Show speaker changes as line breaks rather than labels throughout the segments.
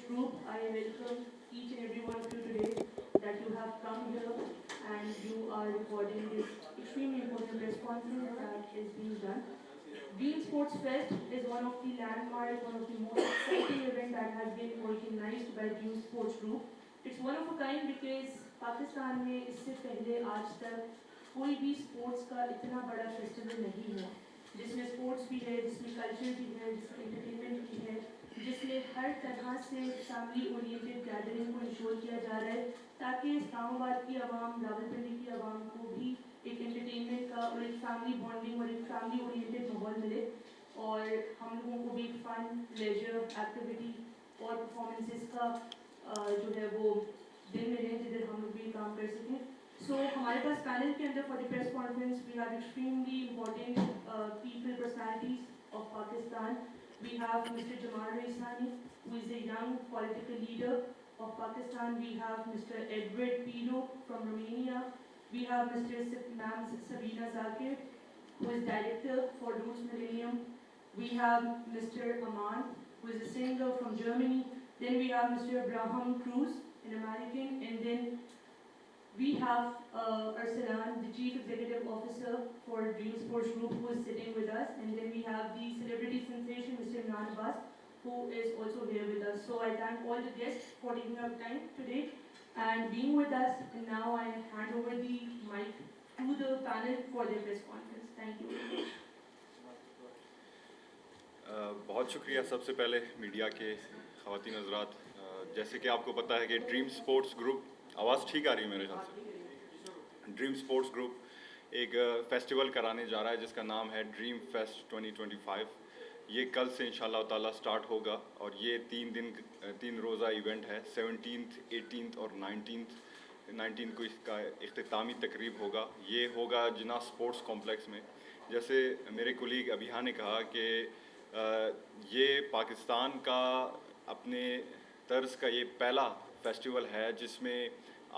Group, I welcome each and every one of you today that you have come here and you are recording this extremely important press conference that is being done. Dream Sports Fest is one of the landmark, one of the most exciting event that has been organized by Dream Sports Group. It's one of a kind because Pakistan में इससे पहले आज तक कोई भी sports का इतना बड़ा फेस्टिवल नहीं हुआ जिसमें स्पोर्ट्स भी है, जिसमें कल्चर भी है, जिसमें एंटरटेनमेंट भी है, जिसमें हर तरह से फैमिली ओरिएंटेड गैदरिंग को इंश्योर किया जा रहा है ताकि इस्लामाबाद की आवाम, रावलपिंडी की आवाम को भी एक एंटरटेनमेंट का और एक फैमिली बॉन्डिंग और एक फैमिली ओरिएंटेड माहौल मिले और हम लोगों को भी एक फन लेजर एक्टिविटी और परफॉर्मेंसेस का जो है वो दिन मिले जिधर हम लोग भी काम कर सकें. So हमारे पास पैनल के अंदर for the press conference we have extremely important people, personalities of Pakistan. We have Mr. Jamal Raisani, who is a young political leader of Pakistan. We have Mr. Edward Pilo from Romania. We have Ma'am Sabina Zakir, who is director for Roots Millennium. We have Mr. Aman, who is a singer from Germany. Then we have Mr. Abraham Cruz, an American, and then we have Arsalan, the Chief Executive Officer for Dream Sports Group, who is sitting with us. And then we have the celebrity sensation, Mr. Imran Abbas, who is also here with us. So I thank all the guests for taking up time today and being with us. And now I hand over the mic to the panel for their press conference. Thank you.
बहुत शुक्रिया. सबसे पहले media के ख़वातीन हज़रात, जैसे कि आपको पता है कि ड्रीम स्पोर्ट्स ग्रुप, आवाज़ ठीक आ रही है मेरे ख्याल से, ड्रीम स्पोर्ट्स ग्रुप एक फेस्टिवल कराने जा रहा है जिसका नाम है ड्रीम फेस्ट 2025. ये कल से इंशाल्लाह ताला स्टार्ट होगा और ये 3 रोज़ा इवेंट है. 17th, 18th और 19th को इसका इख्तितामी तकरीब होगा. ये होगा जिना स्पोर्ट्स कॉम्प्लेक्स में. जैसे मेरे कोलीग अभिया ने कहा कि ये पाकिस्तान का अपने तर्ज का ये पहला फेस्टिवल है जिसमें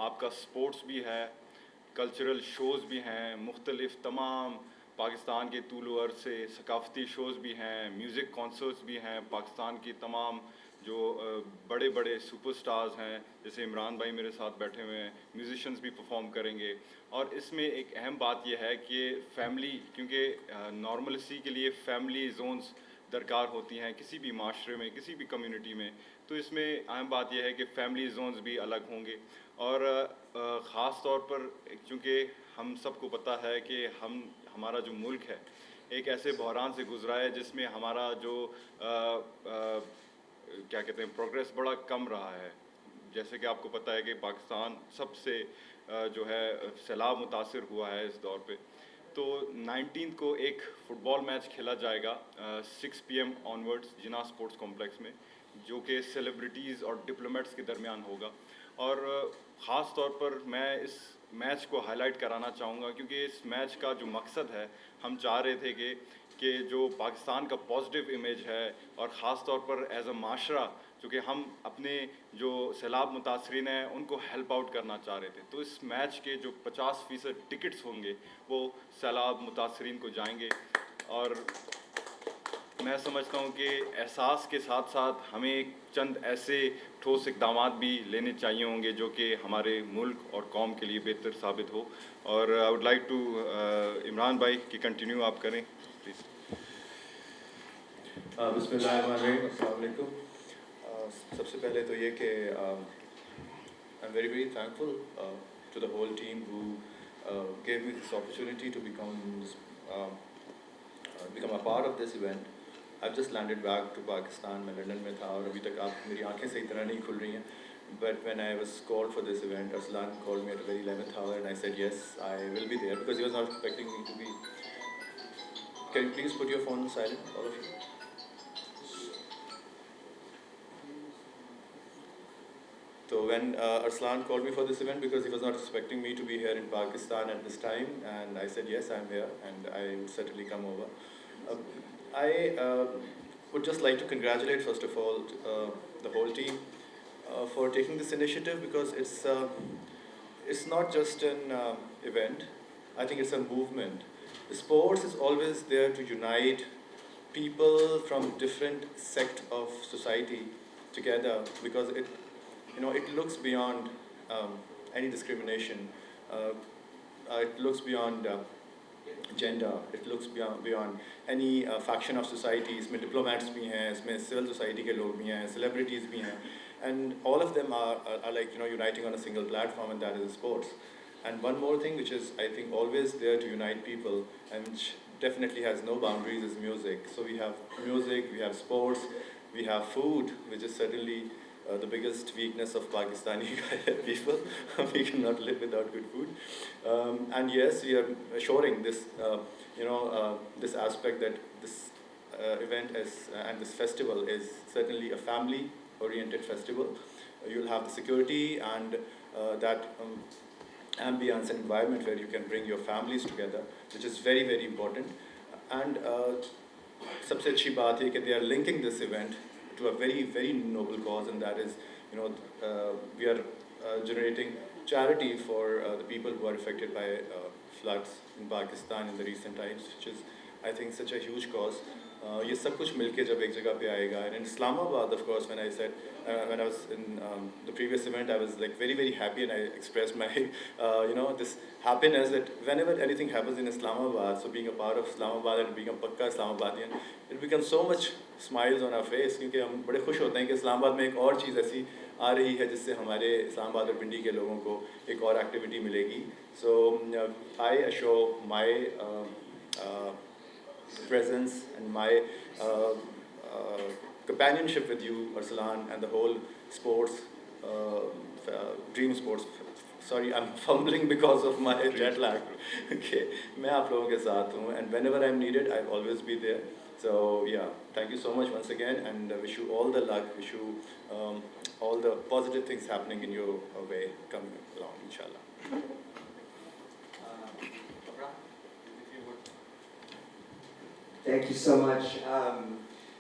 आपका स्पोर्ट्स भी है, कल्चरल शोज़ भी हैं, मुख्तलिफ़ तमाम पाकिस्तान के तूल अर्ज़ से सकाफ़ती शोज़ भी हैं, म्यूज़िक कॉन्सर्ट्स भी हैं. पाकिस्तान की तमाम जो बड़े बड़े सुपरस्टार्स हैं, जैसे इमरान भाई मेरे साथ बैठे हुए हैं, म्यूज़िशंस भी परफॉर्म करेंगे. और इसमें एक अहम बात यह है कि फ़ैमिली, क्योंकि नॉर्मलिसी के लिए फ़ैमिली जोन्स दरकार होती हैं किसी भी माशरे में, किसी भी कम्युनिटी में, तो इसमें अहम बात यह है कि फ़ैमिली जोन्स भी अलग होंगे. और ख़ास तौर पर चूँकि हम सबको पता है कि हमारा जो मुल्क है एक ऐसे बहरान से गुज़रा है जिसमें हमारा जो क्या कहते हैं प्रोग्रेस बड़ा कम रहा है. जैसे कि आपको पता है कि पाकिस्तान सबसे जो है सैलाब मुतासिर हुआ है इस दौर पे. तो 19 को एक फ़ुटबॉल मैच खेला जाएगा 6 PM ऑनवर्ड्स जिना स्पोर्ट्स कॉम्प्लेक्स में, जो कि सेलिब्रिटीज़ और डिप्लोमेट्स के दरमियान होगा. और ख़ास तौर पर मैं इस मैच को हाईलाइट कराना चाहूँगा क्योंकि इस मैच का जो मकसद है, हम चाह रहे थे कि जो पाकिस्तान का पॉजिटिव इमेज है और ख़ास तौर पर एज़ अ माशरा, चूँकि हम अपने जो सैलाब मुतासरीन हैं उनको हेल्प आउट करना चाह रहे थे, तो इस मैच के जो 50% टिकट्स होंगे वो सैलाब मुतासरीन को जाएंगे. और मैं समझता हूँ कि एहसास के साथ साथ हमें चंद ऐसे ठोस इक़दामात भी लेने चाहिए होंगे जो कि हमारे मुल्क और कौम के लिए बेहतर साबित हो. और I would like to Imran भाई कि कंटिन्यू आप करें प्लीज़.
बिस्मिल्लाहिर्रहमानिर्रहीम. अस्सलाम वालेकुम. सबसे पहले तो ये कि I am very thankful to the whole team who gave me this opportunity to become a part of this event. I've just landed back to Pakistan. मैं लंदन में था और अभी तक आप मेरी आंखें सही तरह नहीं खुल रही हैं. But when I was called for this event, Arslan called me at the very 11th hour and I said yes, I will be there because he was not expecting me to be. Can you please put your phone on silent, all of you? So when Arslan called me for this event because he was not expecting me to be here in Pakistan at this time, and I said yes, I'm here and I would certainly come over. I would just like to congratulate first of all the whole team for taking this initiative because it's not just an event. I think it's a movement. The sports is always there to unite people from different sect of society together because it looks beyond any discrimination. It looks beyond gender. It looks beyond any faction of society. इसमें diplomats भी हैं, इसमें civil society के लोग भी हैं, celebrities भी हैं, and all of them are like uniting on a single platform, and that is sports. And one more thing which is I think always there to unite people and which definitely has no boundaries is music. So we have music, we have sports, we have food, which is certainly the biggest weakness of Pakistani people. We cannot live without good food. And yes, we are assuring this, this aspect that this event and this festival is certainly a family-oriented festival. You'll have the security and that ambience and environment where you can bring your families together, which is very, very important. And सबसे अच्छी बात है कि they are linking this event to a very, very noble cause, and that is, we are generating charity for the people who are affected by floods in Pakistan in the recent times, which is, I think, such a huge cause. ये सब कुछ मिलके जब एक जगह पे आएगा, and in Islamabad, of course, when I was in the previous event, I was like very, very happy, and I expressed my, this happiness that whenever anything happens in Islamabad, so being a part of Islamabad and being a pakka Islamabadian, it becomes so much smiles on our face, क्योंकि हम बड़े खुश होते हैं कि इस्लामाबाद में एक और चीज़ ऐसी आ रही है जिससे हमारे इस्लामाबाद और पिंडी के लोगों को एक और एक्टिविटी मिलेगी. So I assure my presence and my companionship with you, Arsalan, and the whole sports, Dream Sports. Sorry, I'm fumbling because of my jet lag. Okay, मैं आप लोगों के साथ हूँ, and whenever I'm needed, I'll always be there. So yeah, thank you so much once again, and wish you all the luck, wish you all the positive things happening in your way coming along, inshallah.
Thank you so much.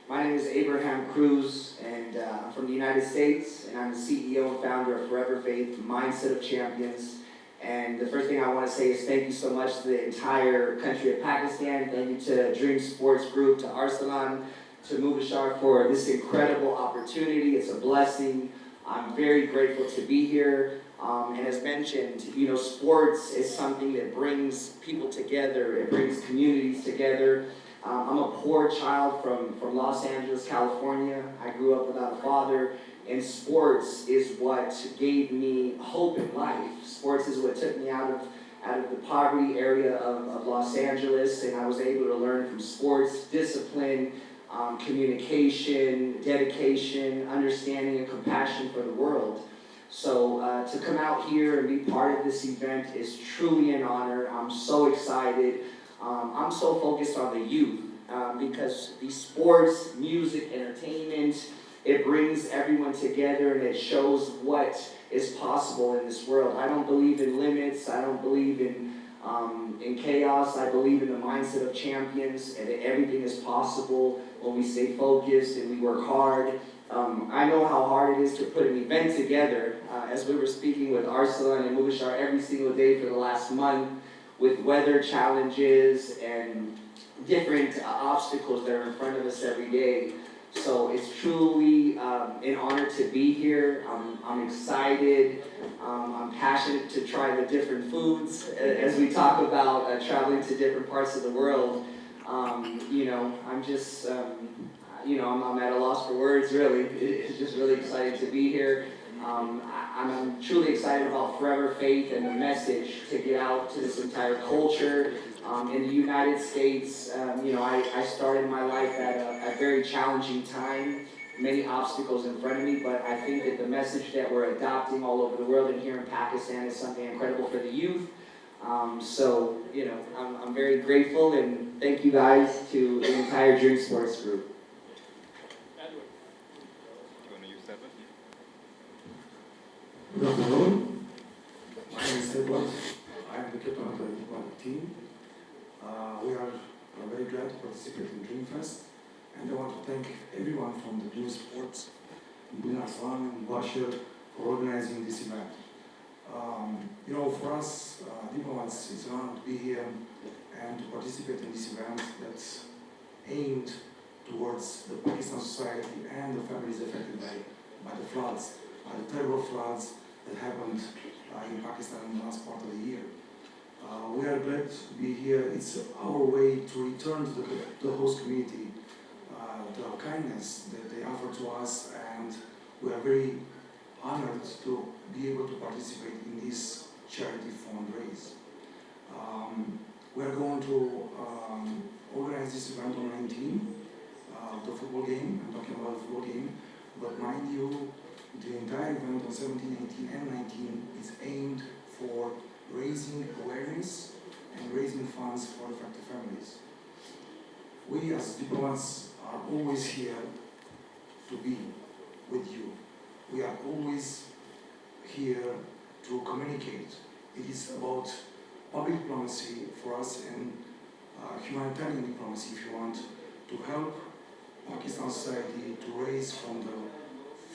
My name is Abraham Cruz, and I'm from the United States, and I'm the CEO and founder of Forever Faith, Mindset of Champions. And the first thing I want to say is thank you so much to the entire country of Pakistan. Thank you to Dream Sports Group, to Arsalan, to Mubashar for this incredible opportunity. It's a blessing. I'm very grateful to be here. And as mentioned, sports is something that brings people together. It brings communities together. I'm a poor child from Los Angeles, California. I grew up without a father, and sports is what gave me hope in life. Sports is what took me out of the poverty area of Los Angeles, and I was able to learn from sports discipline, communication, dedication, understanding, and compassion for the world. So to come out here and be part of this event is truly an honor. I'm so excited. I'm so focused on the youth because the sports, music, entertainment, it brings everyone together and it shows what is possible in this world. I don't believe in limits. I don't believe in chaos. I believe in the mindset of champions and that everything is possible when we stay focused and we work hard. I know how hard it is to put an event together. As we were speaking with Arsalan and Mubashar every single day for the last month, with weather challenges and different obstacles that are in front of us every day. So it's truly an honor to be here. I'm excited. I'm passionate to try the different foods as we talk about traveling to different parts of the world. I'm just, I'm at a loss for words, really. It's just really excited to be here. I'm truly excited about Forever Faith and the message to get out to this entire culture. In the United States, I started my life at a very challenging time, many obstacles in front of me, but I think that the message that we're adopting all over the world and here in Pakistan is something incredible for the youth. I'm very grateful, and thank you guys to the entire Dream Sports Group.
Good afternoon. My name is Edward. I am the captain of the team. We are very glad to participate in Dreamfest, and I want to thank everyone from the Dream Sports, including Arsalan and Bashir, for organizing this event. For us, diplomats, it's an honor to be here and to participate in this event that's aimed towards the Pakistan society and the families affected by by the floods, by the terrible floods that happened in Pakistan in the last part of the year. We are glad to be here. It's our way to return to the host community the kindness that they offer to us, and we are very honored to be able to participate in this charity fundraise. We are going to organize this event on 19, the football game. I'm talking about the football game, but mind you, the entire event on 17, 18, and 19 is aimed for raising awareness and raising funds for affected families. We as diplomats are always here to be with you. We are always here to communicate. It is about public diplomacy for us and humanitarian diplomacy, if you want, to help Pakistan society to raise from the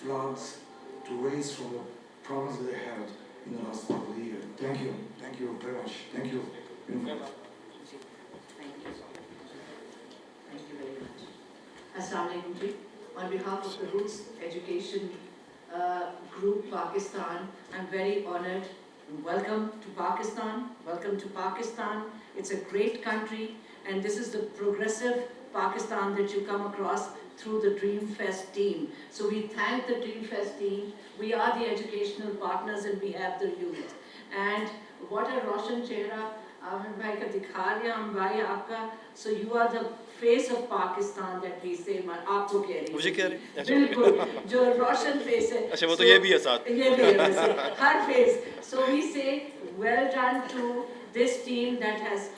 floods, to raise from the problems that they had in the last part of the year. Thank you very much. Thank you.
Thank you. Thank you very much. Assalamu alaikum ji. On behalf of the Roots Education Group Pakistan, I'm very honored. Welcome to Pakistan. Welcome to Pakistan. It's a great country, and this is the progressive Pakistan that you come across through the Dream Fest team. So we thank the Dream Fest team. We are the educational partners and we have the youth. And what a Roshan Chehra, Ahmed bhai ka dikha liya hum bhai aapka. So you are the face of Pakistan that we say, aapko keh rahi
مجھے کہہ رہے ہیں
بالکل جو روشن face ہے
اچھا وہ تو یہ بھی ہے ساتھ
یہ بھی ہے ویسے ہر face. So we say well done to this team that has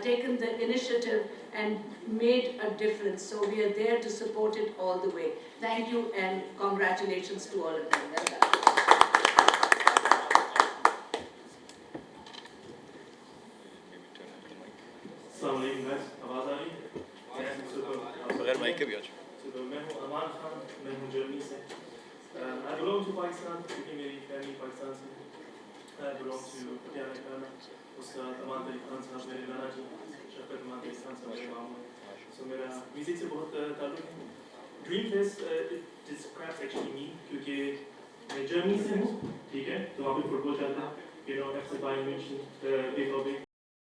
taken the initiative and made a difference. So we are there to support it all the way. Thank you and congratulations to all of them. Well done.
السلام علیکم guys. آواز آ رہی ہے؟
بغیر mic کے بھی آج
میں ہوں امان خان, میں ہوں جرمنی سے. I belong to Pakistan کیونکہ میری فیملی پاکستان سے ہے. I belong to پٹیالہ کرانا. اس کا امان طریق خان صاحب میرے نانا جی, شفقت امان طریق خان صاحب میرے ماموں ہیں. سو میرا میوزک سے بہت تعلق ہے. ڈریم فیسٹ ڈسکرائبس ایکچولی می کیونکہ میں جرمنی سے ہوں, ٹھیک ہے, تو وہاں پہ فٹ بال چلتا ہے. You know F C Bayern Munich, BVB